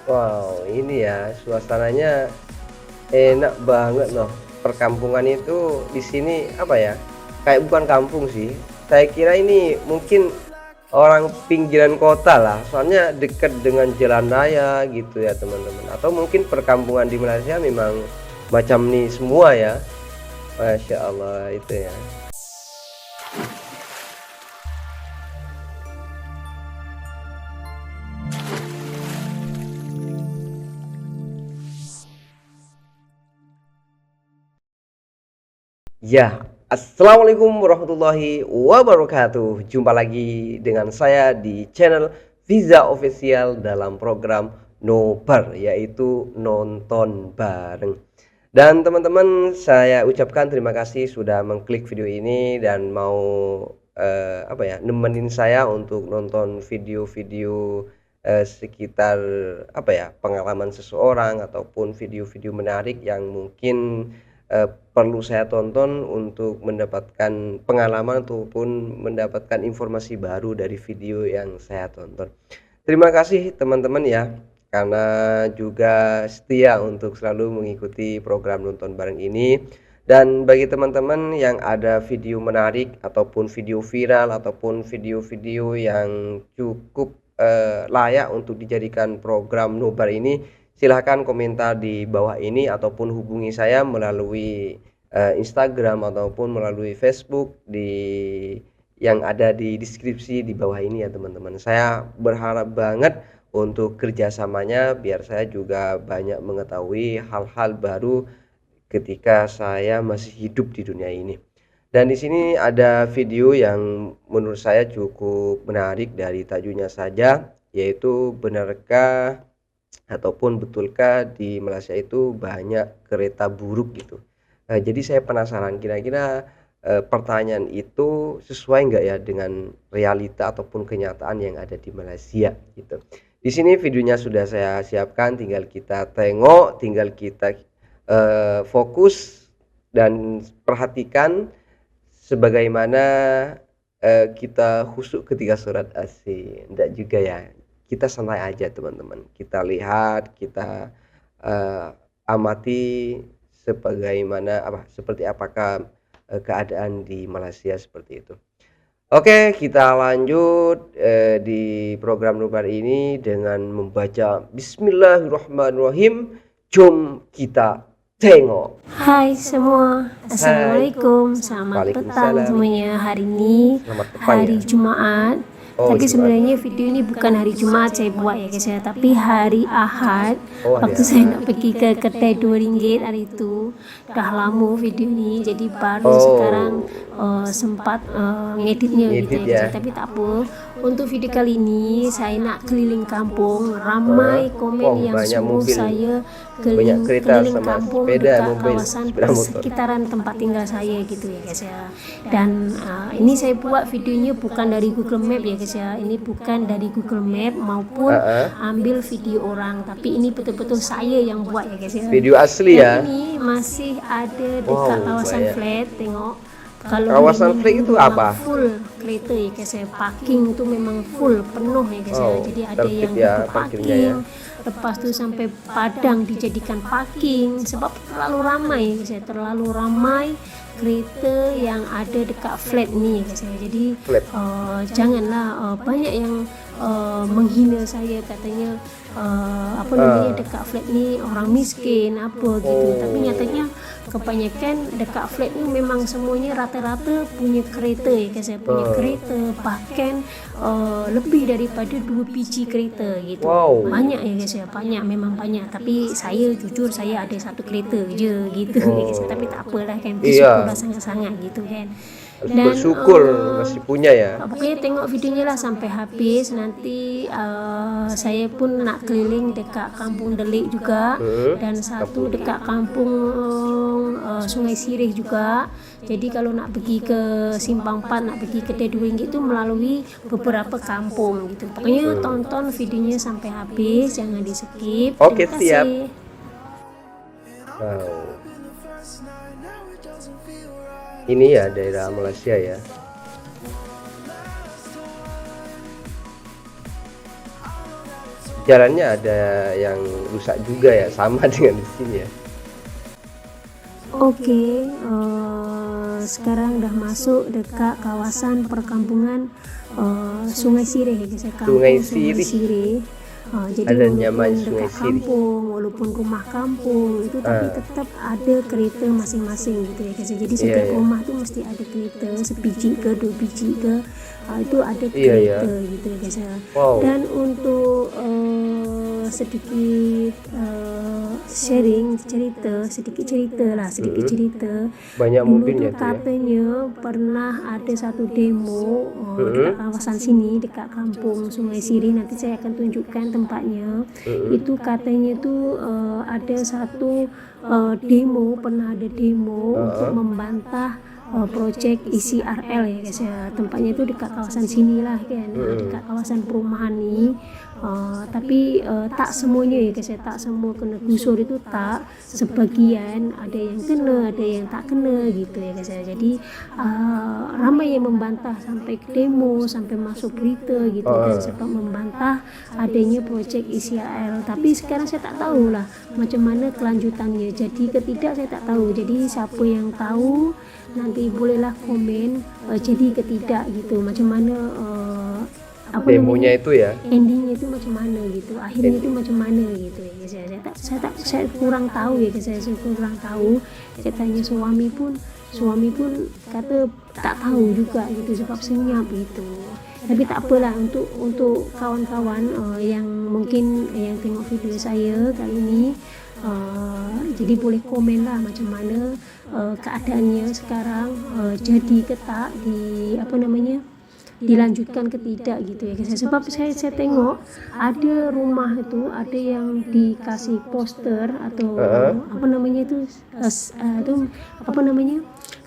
Wow, ini ya suasananya enak banget loh. Perkampungan itu di sini apa ya? Kayak bukan kampung sih. Saya kira ini mungkin orang pinggiran kota lah. Soalnya dekat dengan jalan raya gitu ya teman-teman. Atau mungkin perkampungan di Malaysia memang macam nih semua ya. Masya Allah itu ya. Ya, assalamualaikum warahmatullahi wabarakatuh. Jumpa lagi dengan saya di channel Visa Official dalam program Nobar, yaitu nonton bareng. Dan teman-teman, saya ucapkan terima kasih sudah mengklik video ini dan mau nemenin saya untuk nonton video-video sekitar pengalaman seseorang ataupun video-video menarik yang mungkin perlu saya tonton untuk mendapatkan pengalaman ataupun mendapatkan informasi baru dari video yang saya tonton. Terima kasih teman-teman ya, karena juga setia untuk selalu mengikuti program nonton bareng ini. Dan bagi teman-teman yang ada video menarik ataupun video viral ataupun video-video yang cukup layak untuk dijadikan program nobar ini, silahkan komentar di bawah ini ataupun hubungi saya melalui Instagram ataupun melalui Facebook yang ada di deskripsi di bawah ini ya teman-teman. Saya berharap banget untuk kerjasamanya biar saya juga banyak mengetahui hal-hal baru ketika saya masih hidup di dunia ini. Dan di sini ada video yang menurut saya cukup menarik dari tajuknya saja, yaitu benarkah ataupun betulkah di Malaysia itu banyak kereta buruk gitu. Jadi saya penasaran kira-kira pertanyaan itu sesuai nggak ya dengan realita ataupun kenyataan yang ada di Malaysia gitu. Di sini videonya sudah saya siapkan, tinggal kita tengok, tinggal kita fokus dan perhatikan sebagaimana kita khusyuk ketika sholat asih. Enggak juga ya. Kita santai aja teman-teman. Kita lihat, kita amati seperti apakah keadaan di Malaysia seperti itu. Oke, kita lanjut di program Nubar ini dengan membaca Bismillahirrahmanirrahim. Jom kita tengok. Hai semua, Assalamualaikum, selamat petang semuanya. Hari ini hari Jumaat. Tapi sebenarnya video ini bukan hari Jumaat saya buat ya guys ya, tapi hari Ahad. Waktu saya nak pergi ke kedai RM2 hari itu. Dah lama video ini, jadi baru sekarang sempat ngeditnya gitu ya. Tapi tak apa. Untuk video kali ini saya nak keliling kampung. Ramai komen yang suruh saya keliling kampung dekat kawasan sekitaran tempat tinggal saya gitu ya guys ya. Dan ini saya buat videonya bukan dari Google Map ya guys ya. Ini bukan dari Google Map maupun ambil video orang, tapi ini betul-betul saya yang buat ya guys ya. Video asli ya. Ini masih ada dekat kawasan flat. Tengok kalau kawasan flat itu apa? Full kereta ya guys ya. Parking itu memang full penuh ya guys ya. Jadi ada yang parking ya. Lepas tu sampai Padang dijadikan parking sebab terlalu ramai ya guys ya. Terlalu ramai kereta yang ada dekat flat ni guys ya. Jadi janganlah banyak yang menghina saya, katanya dekat flat ni orang miskin apa gitu. Tapi nyatanya kebanyakan dekat flat ni memang semuanya rata-rata punya kereta ya guys ya. Punya kereta, bahkan lebih daripada 2 biji kereta gitu. Banyak ya guys ya, banyak, memang banyak. Tapi saya jujur saya ada 1 kereta je gitu ya guys. Tapi tak apalah kan, bersyukurlah sangat-sangat gitu kan. Dan bersyukur masih punya ya. Pokoknya tengok videonya lah sampai habis. Nanti saya pun nak keliling dekat Kampung Delik juga, dan satu dekat Kampung Sungai Sirih juga. Jadi kalau nak pergi ke Simpang 4, nak pergi ke kedai RM2 itu melalui beberapa kampung gitu. Pokoknya tonton videonya sampai habis, jangan di skip. Oke, terima kasih. siap. Ini ya daerah Malaysia ya. jalannya ada yang rusak juga ya, sama dengan di sini ya. Oke, sekarang udah masuk dekat kawasan perkampungan Sungai Sirih ya guys, kampung Sungai Sirih. Jadi ada walaupun nyaman dekat Sungai Sirih, kampung, walaupun rumah kampung itu tapi tetap ada kereta masing-masing gitu ya guys. Jadi setiap rumah tuh mesti ada kereta, sebiji ke 2 biji ke, itu ada kereta gitu ya guys. Dan untuk sedikit sharing cerita, sedikit cerita. banyak Dulu mobilnya tuh tuh ya. katanya pernah ada satu demo dekat kawasan sini, dekat kampung Sungai Sirih. Nanti saya akan tunjukkan tempatnya. Itu katanya tuh ada satu demo, pernah ada demo untuk membantah proyek ICRL ya guys ya. Tempatnya itu dekat kawasan sini lah kan, dekat kawasan perumahan nih. Tapi tak semuanya ya guys ya, tak semua kena gusur itu, tak, sebagian ada yang kena, ada yang tak kena gitu ya guys ya. Jadi ramai yang membantah, sampai ke demo, sampai masuk berita gitu kan, sebab membantah adanya proyek ICRL. Tapi sekarang saya tak tahu lah macam mana kelanjutannya, jadi ketidak saya tak tahu. Jadi siapa yang tahu nanti bolehlah komen jadi ketidak gitu, macam mana demonya itu ya, endingnya itu macam mana gitu, akhirnya itu macam mana gitu ya guys. Saya kurang tahu ya guys, saya kurang tahu. Saya tanya suami pun kata tak tahu juga gitu, sebab senyap gitu. Tapi tak apalah, untuk kawan-kawan yang mungkin yang tengok video saya kali ini, jadi boleh komen lah macam mana keadaannya sekarang, jadi ke tak dilanjutkan ke tidak gitu ya guys. Sebab saya tengok ada rumah itu ada yang dikasih poster atau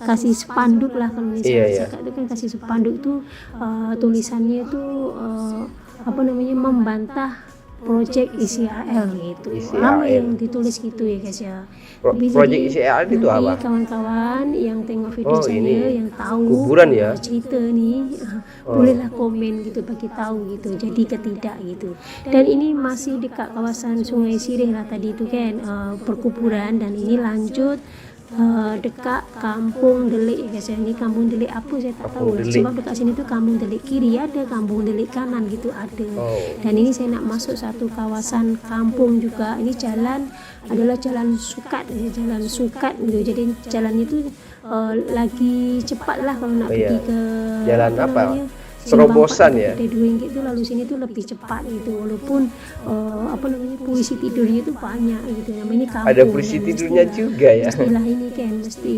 kasih spanduk lah, kalau misalnya itu kan kasih spanduk tuh, tulisannya tuh membantah proyek ICRL gitu. Ramai yang ditulis gitu ya guys ya. Proyek ICRL itu apa? Kawan-kawan yang tengok video saya yang tahu kuburan ya, cerita nih, bolehlah komen gitu, bagi tahu gitu, jadi ketidak gitu. Dan ini masih dekat kawasan Sungai Sirih lah tadi itu kan, perkuburan. Dan ini lanjut dekat Kampung Delik ya guys. Ini Kampung Delik apa saya tak tahu, sebab dekat sini tuh Kampung Delik kiri ada, Kampung Delik kanan gitu ada. Dan ini saya nak masuk satu kawasan kampung juga. Ini jalan adalah jalan sukat gitu. Jadi jalannya tuh lagi cepat lah kalau nak pergi ke jalan apa? Terobosan ya. Itu lalu sini tuh lebih cepat gitu, walaupun puisi tidurnya itu banyak gitu. Namanya kampung. Ada puisi tidurnya juga ya. Istilah ini kan mesti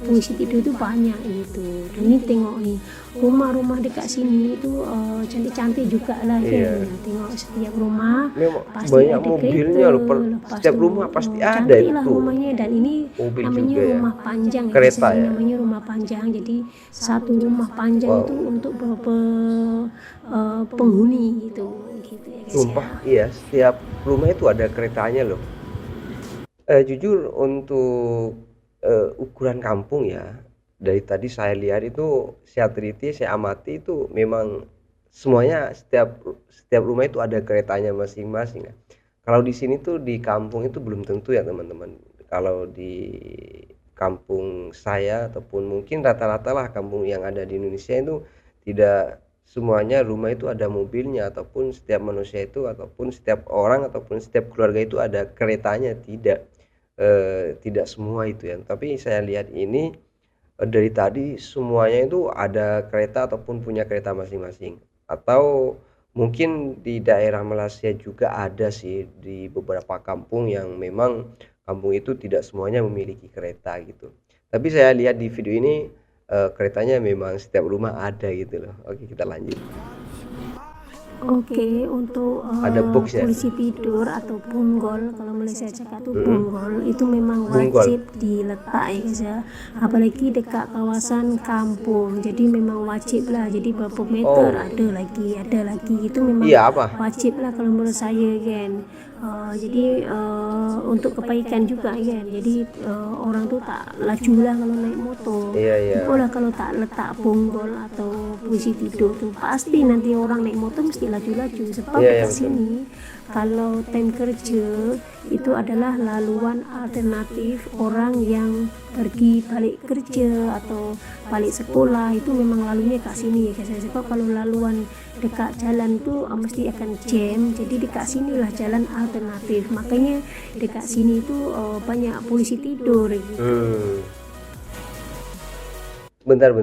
puisi tidur itu banyak gitu. Dan ini tengok nih rumah-rumah dekat sini itu cantik-cantik juga lah kan. Tengok setiap rumah pasti banyak ada mobilnya loh, setiap rumah pasti ada itu. Lah rumahnya. Dan ini mobil namanya juga rumah panjang kereta ya. Namanya rumah panjang. Jadi satu rumah panjang itu untuk berapa penghuni gitu ya guys. Sumpah iya, setiap rumah itu ada keretanya loh. Jujur untuk ukuran kampung ya, dari tadi saya lihat itu, saya teliti, saya amati itu memang semuanya, setiap rumah itu ada keretanya masing-masing ya. Kalau di sini tuh di kampung itu belum tentu ya teman-teman. Kalau di kampung saya ataupun mungkin rata-rata lah kampung yang ada di Indonesia itu tidak semuanya rumah itu ada mobilnya, ataupun setiap manusia itu, ataupun setiap orang, ataupun setiap keluarga itu ada keretanya. Tidak semua itu ya. Tapi saya lihat ini dari tadi semuanya itu ada kereta ataupun punya kereta masing-masing. Atau mungkin di daerah Malaysia juga ada sih, di beberapa kampung yang memang kampung itu tidak semuanya memiliki kereta gitu. Tapi saya lihat di video ini keretanya memang setiap rumah ada gitu loh. Oke, kita lanjut. Oke, untuk ada box ya, polisi tidur atau punggol, kalau Malaysia cakap tuh punggol, itu memang wajib diletak ya guys ya, apalagi dekat kawasan kampung. Jadi memang wajib lah, jadi berapa meter ada lagi itu memang wajib lah kalau menurut saya kan. Jadi untuk kebaikan juga kan, jadi orang tuh tak laju lah kalau naik motor. Lah kalau tak letak punggol atau polisi tidur tuh pasti nanti orang naik motor mesti sedikit laju-laju sebab Iya, iya, dekat betul. sini kalau time kerja itu adalah laluan alternatif orang yang pergi balik kerja atau balik sekolah, itu memang lalunya ke sini ya guys. Sebab kalau laluan dekat jalan tuh mesti akan jam, jadi dekat sinilah jalan alternatif, makanya dekat sini tuh banyak polisi tidur gitu. Bentar.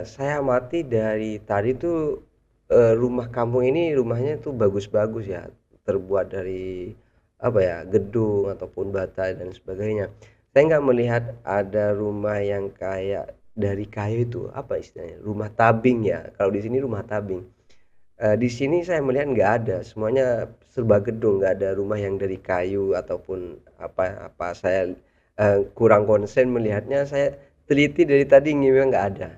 Saya amati dari tadi tuh rumah kampung ini rumahnya tuh bagus-bagus ya, terbuat dari apa ya, gedung ataupun bata dan sebagainya. Saya nggak melihat ada rumah yang kayak dari kayu itu, apa istilahnya, rumah tabing ya. Kalau di sini rumah tabing. Di sini saya melihat nggak ada, semuanya serba gedung, nggak ada rumah yang dari kayu ataupun apa saya kurang konsen melihatnya. Saya teliti dari tadi memang nggak ada.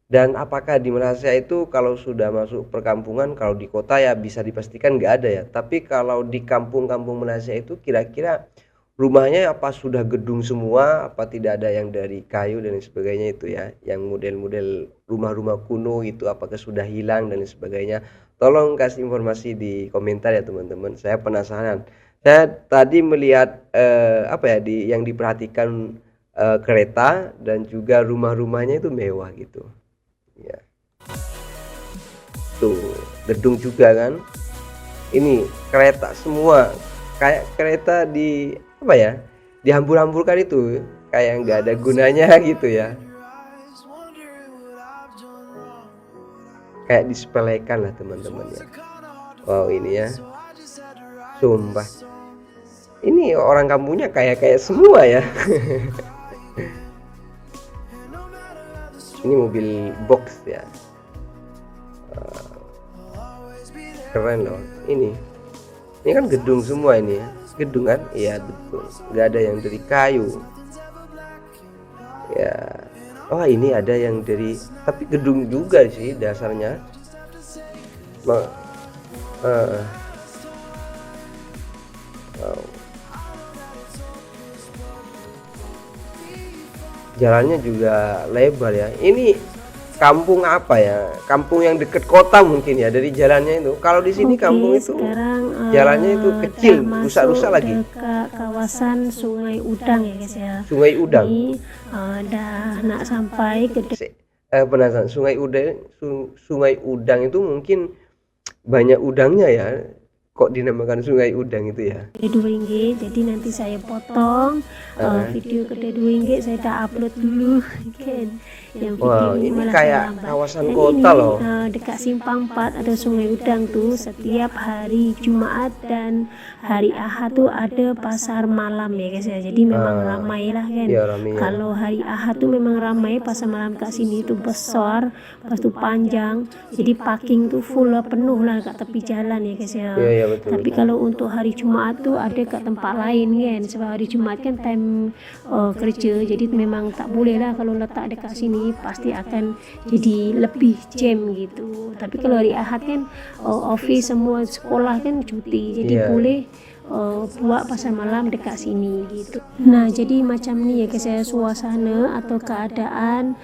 Dan apakah di Malaysia itu kalau sudah masuk perkampungan, kalau di kota ya bisa dipastikan nggak ada ya. Tapi kalau di kampung-kampung Malaysia itu kira-kira rumahnya apa sudah gedung semua, apa tidak ada yang dari kayu dan lain sebagainya itu ya. Yang model-model rumah-rumah kuno itu apakah sudah hilang dan lain sebagainya. Tolong kasih informasi di komentar ya teman-teman. Saya penasaran. Saya tadi melihat apa ya yang diperhatikan kereta dan juga rumah-rumahnya itu mewah gitu. Ya. Tuh, gedung juga kan. Ini kereta semua, kayak kereta di apa ya? Dihambur-hamburkan itu, kayak nggak ada gunanya gitu ya. Kayak disepelekan lah teman-teman ya. Wow, ini ya. Sumpah. Ini orang kampungnya kayak semua ya. Ini mobil box ya. Keren loh. Ini kan gedung semua ini ya. Gedung kan? Iya betul. Nggak ada yang dari kayu. Ya. Oh ini ada yang dari, tapi gedung juga sih dasarnya. Wow. Jalannya juga lebar ya. Ini kampung apa ya? Kampung yang dekat kota mungkin ya dari jalannya itu. Kalau di sini kampung itu sekarang, jalannya itu kecil, dah rusak-rusak lagi. Dekat kawasan Sungai Udang ya guys ya. Sungai Udang. Ini dah nak sampai ke Penasaran, Sungai Udang itu mungkin banyak udangnya ya. Kok dinamakan Sungai Udang itu ya? Kedua Ringgit, jadi nanti saya potong video kedua Ringgit, saya dah upload dulu kan. Yang video Wow, ini malah kayak terlambat. kawasan Dan kota ini, loh. Dekat Simpang 4 ada Sungai Udang tuh, setiap hari Jumat dan hari Ahad tuh ada pasar malam ya guys ya. Jadi memang ramai lah kan. Iya, ramai ya. Kalau hari Ahad tuh memang ramai, pasar malam kat sini tuh besar, lepas tuh panjang. Jadi parking tuh full lah, penuh lah kat tepi jalan ya guys ya. Iya, betul. Tapi kalau untuk hari Jumat tuh ada kat tempat lain kan, sebab hari Jumat kan time kerja, jadi memang tak boleh lah kalau letak dekat sini, pasti akan jadi lebih jam gitu. Tapi kalau hari Ahad kan office semua sekolah kan cuti, jadi boleh buat pasar malam dekat sini gitu. Nah jadi macam ni ya guys ya, suasana atau keadaan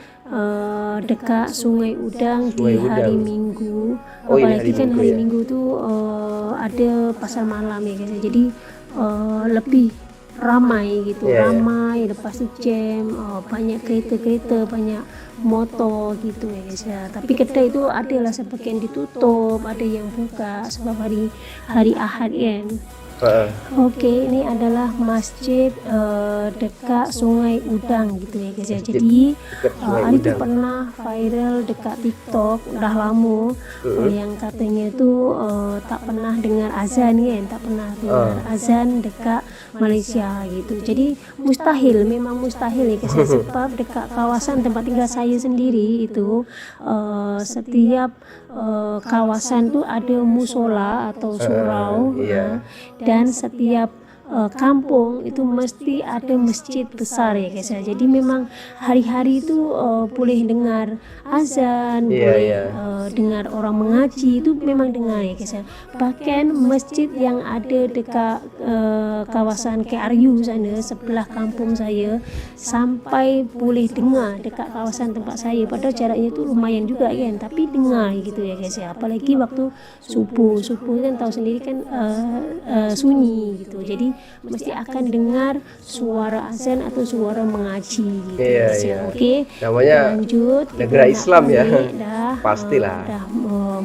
dekat Sungai Udang di hari Minggu. Apalagi kan hari Minggu tu ada pasar malam ya guys ya. Jadi lebih ramai gitu, ramai, lepas tu jam, banyak kereta-kereta, banyak motor gitu ya guys ya. Tapi kedai itu adalah sebagian ditutup, ada yang buka sebab hari Ahad kan. Okey, ini adalah masjid dekat Sungai Udang gitu ya guys ya. Jadi hari tu pernah viral dekat TikTok, dah lama, yang katanya tu tak pernah dengar azan kan, tak pernah dengar azan dekat Malaysia gitu. Jadi mustahil, memang mustahil ya guys ya, sebab dekat kawasan tempat tinggal saya sendiri itu setiap kawasan tu ada musola atau surau, dan setiap kampung itu mesti ada masjid besar ya guys ya. Jadi memang hari-hari itu boleh dengar azan, boleh dengar orang mengaji, itu memang dengar ya guys ya. Bahkan masjid yang ada dekat kawasan KRU sana sebelah kampung saya sampai boleh dengar dekat kawasan tempat saya, padahal jaraknya itu lumayan juga kan, tapi dengar gitu ya guys ya. Apalagi waktu subuh kan tahu sendiri kan sunyi gitu, jadi mesti akan dengar suara azan atau suara mengaji gitu guys ya. Oke, namanya lanjut negara Islam ya, pastilah udah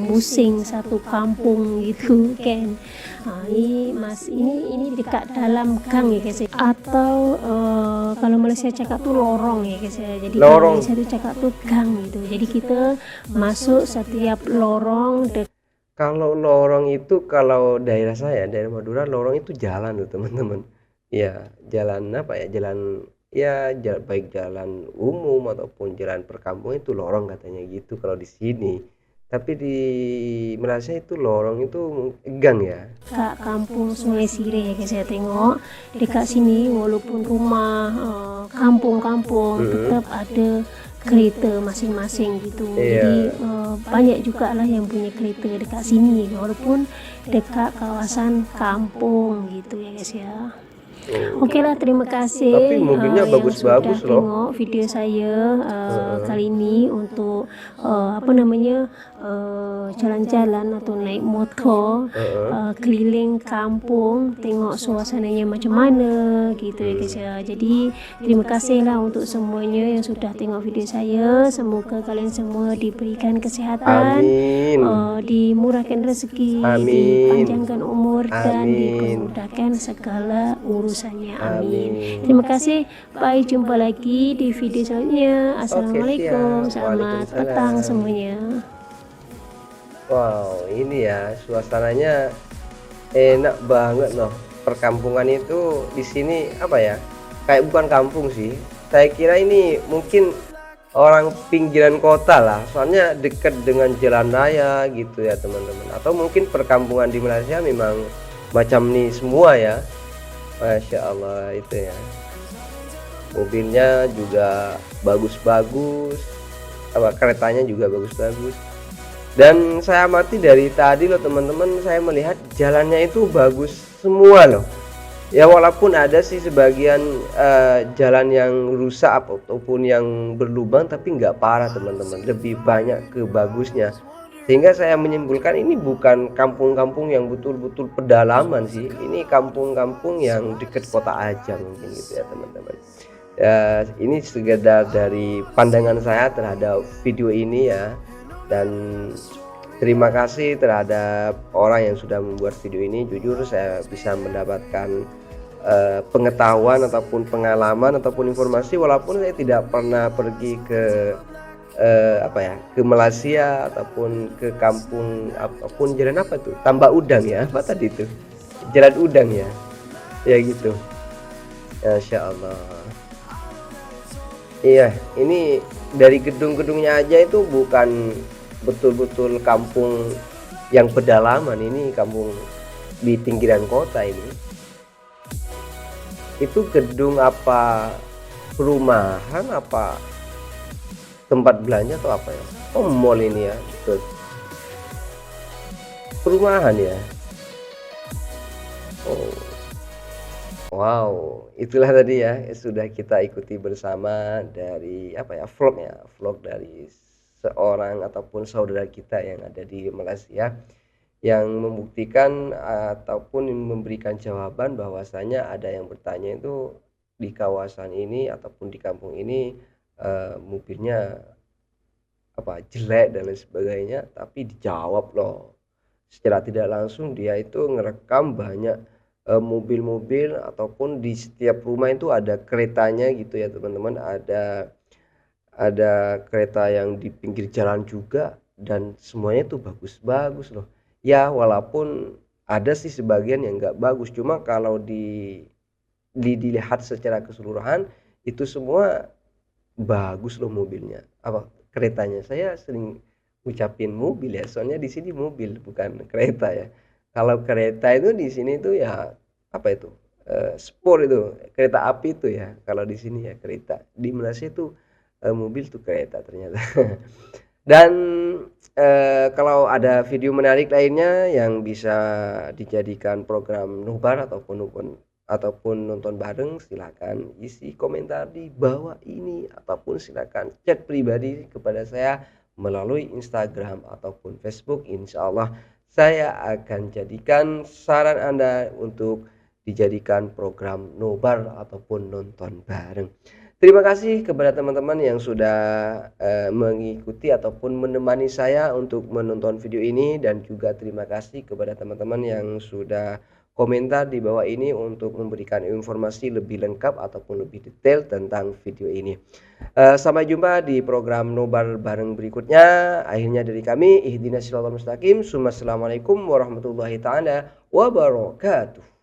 musing satu kampung gitu kan. Ini mas ini dekat dalam gang ya guys ya. Atau kalau Malaysia cakap tuh lorong ya guys ya. Jadi kalau Malaysia tuh cakap tuh gang gitu. Jadi kita masuk setiap lorong. Kalau lorong itu, kalau daerah saya, daerah Madura, lorong itu jalan tuh teman-teman. Ya, jalan apa ya? Jalan ya, baik jalan umum ataupun jalan perkampungan itu lorong katanya gitu kalau di sini. Tapi di Malaysia itu lorong itu gang ya. Kak kampung Sungai Sireh ya saya tengok dekat sini, walaupun rumah kampung-kampung tetap ada kereta masing-masing gitu. Jadi banyak juga lah yang punya kereta dekat sini walaupun dekat kawasan kampung gitu ya guys ya. Oke lah, terima kasih. Tapi mobilnya bagus-bagus loh. Tengok video saya kali ini untuk jalan-jalan atau naik motor keliling kampung, tengok suasananya macam mana gitu ya guys ya. Jadi terima kasih lah untuk semuanya yang sudah tengok video saya. Semoga kalian semua diberikan kesehatan, dimurahkan rezeki, dipanjangkan umur, dan dipermudahkan segala urusannya. Amin. Terima kasih. Bye, jumpa lagi di video selanjutnya. Assalamualaikum. Selamat petang semuanya. Wow, ini ya suasananya enak banget loh. Perkampungan itu di sini apa ya? Kayak bukan kampung sih. Saya kira ini mungkin orang pinggiran kota lah. Soalnya dekat dengan jalan raya gitu ya teman-teman. Atau mungkin perkampungan di Malaysia memang macam ini semua ya. Masya Allah itu ya. Mobilnya juga bagus-bagus. Keretanya juga bagus-bagus. Dan saya amati dari tadi loh teman-teman, saya melihat jalannya itu bagus semua loh. Ya walaupun ada sih sebagian jalan yang rusak ataupun yang berlubang, tapi nggak parah teman-teman, lebih banyak ke bagusnya. Sehingga saya menyimpulkan ini bukan kampung-kampung yang betul-betul pedalaman sih, ini kampung-kampung yang dekat kota aja mungkin gitu ya teman-teman. Ini sekedar dari pandangan saya terhadap video ini ya. Dan terima kasih terhadap orang yang sudah membuat video ini. Jujur saya bisa mendapatkan pengetahuan ataupun pengalaman ataupun informasi walaupun saya tidak pernah pergi ke ke Malaysia ataupun ke kampung ataupun jalan apa tuh, Tambak Udang ya, apa tadi itu, Jalan Udang ya, ya gitu. Masya Allah. Iya, ini dari gedung-gedungnya aja itu bukan betul-betul kampung yang pedalaman, ini kampung di pinggiran kota ini. Itu gedung apa, perumahan apa tempat belanja atau apa ya? Oh, mall ini ya, betul. Perumahan ya. Oh. Wow, itulah tadi ya sudah kita ikuti bersama dari vlog dari seorang ataupun saudara kita yang ada di Malaysia yang membuktikan ataupun memberikan jawaban bahwasanya ada yang bertanya itu di kawasan ini ataupun di kampung ini mobilnya jelek dan lain sebagainya, tapi dijawab loh secara tidak langsung. Dia itu ngerekam banyak mobil-mobil ataupun di setiap rumah itu ada keretanya gitu ya teman-teman, ada kereta yang di pinggir jalan juga dan semuanya tuh bagus-bagus loh ya. Walaupun ada sih sebagian yang nggak bagus, cuma kalau dilihat secara keseluruhan itu semua bagus loh mobilnya, keretanya. Saya sering ucapin mobil ya, soalnya di sini mobil bukan kereta ya. Kalau kereta itu di sini tuh ya spor itu, kereta api itu ya. Kalau di sini ya kereta, di Malaysia itu mobil tuh kereta ternyata. Dan kalau ada video menarik lainnya yang bisa dijadikan program nobar ataupun nonton bareng, silakan isi komentar di bawah ini ataupun silakan chat pribadi kepada saya melalui Instagram ataupun Facebook. Insya Allah saya akan jadikan saran Anda untuk dijadikan program nobar ataupun nonton bareng. Terima kasih kepada teman-teman yang sudah mengikuti ataupun menemani saya untuk menonton video ini, dan juga terima kasih kepada teman-teman yang sudah komentar di bawah ini untuk memberikan informasi lebih lengkap ataupun lebih detail tentang video ini. Sampai jumpa di program nobar bareng berikutnya. Akhirnya dari kami, ihdinas siratal mustaqim. Assalamualaikum warahmatullahi taala wabarakatuh.